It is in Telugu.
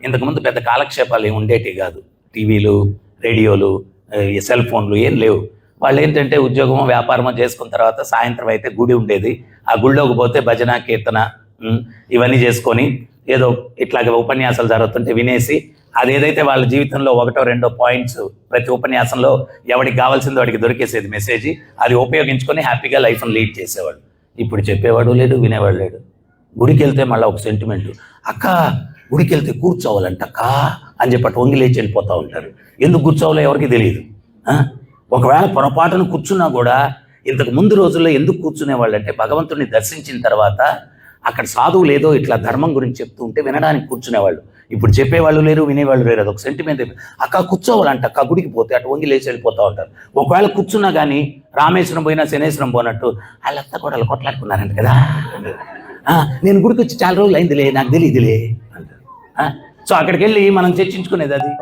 ఇంతకుముందు పెద్ద కాలక్షేపాలు ఏమి ఉండేటివి కాదు. టీవీలు, రేడియోలు, ఈ సెల్ ఫోన్లు ఏం లేవు. వాళ్ళు ఏంటంటే ఉద్యోగమో వ్యాపారమో చేసుకున్న తర్వాత సాయంత్రం అయితే గుడి ఉండేది. ఆ గుడిలోకి పోతే భజన, కీర్తన ఇవన్నీ చేసుకొని ఏదో ఇట్లాగ ఉపన్యాసాలు జరుగుతుంటే వినేసి అదేదైతే వాళ్ళ జీవితంలో ఒకటో రెండో పాయింట్స్ ప్రతి ఉపన్యాసంలో ఎవరికి కావాల్సిందో వాడికి దొరికేసేది మెసేజ్, అది ఉపయోగించుకొని హ్యాపీగా లైఫ్ని లీడ్ చేసేవాడు. ఇప్పుడు చెప్పేవాడు లేడు, వినేవాడు లేడు. గుడికి వెళ్తే మళ్ళీ ఒక సెంటిమెంట్, అక్క గుడికి వెళ్తే కూర్చోవాలంట అక్క అని చెప్పి వంగి లేచి వెళ్ళిపోతూ ఉంటారు. ఎందుకు కూర్చోవాలో ఎవరికి తెలియదు. ఒకవేళ పొరపాటును కూర్చున్నా కూడా ఇంతకు ముందు రోజుల్లో ఎందుకు కూర్చునేవాళ్ళు అంటే భగవంతుడిని దర్శించిన తర్వాత అక్కడ సాధువులు ఏదో ఇట్లా ధర్మం గురించి చెప్తూ ఉంటే వినడానికి కూర్చునేవాళ్ళు. ఇప్పుడు చెప్పేవాళ్ళు లేరు, వినేవాళ్ళు లేరు. అదొక సెంటిమెంట్. అక్క కూర్చోవాలంట అక్క గుడికి పోతే అటు వంగి లేచి వెళ్ళిపోతూ ఉంటారు. ఒకవేళ కూర్చున్నా కానీ రామేశ్వరం పోయినా శనేశ్వరం పోనట్టు వాళ్ళంతా కూడా వాళ్ళు కొట్లాడుకున్నారంట కదా, నేను గుడికి వచ్చి చాలా రోజులు అయిందిలే నాకు తెలియదులే అంటారు. సో అక్కడికి వెళ్ళి మనం చర్చించుకునేది అది.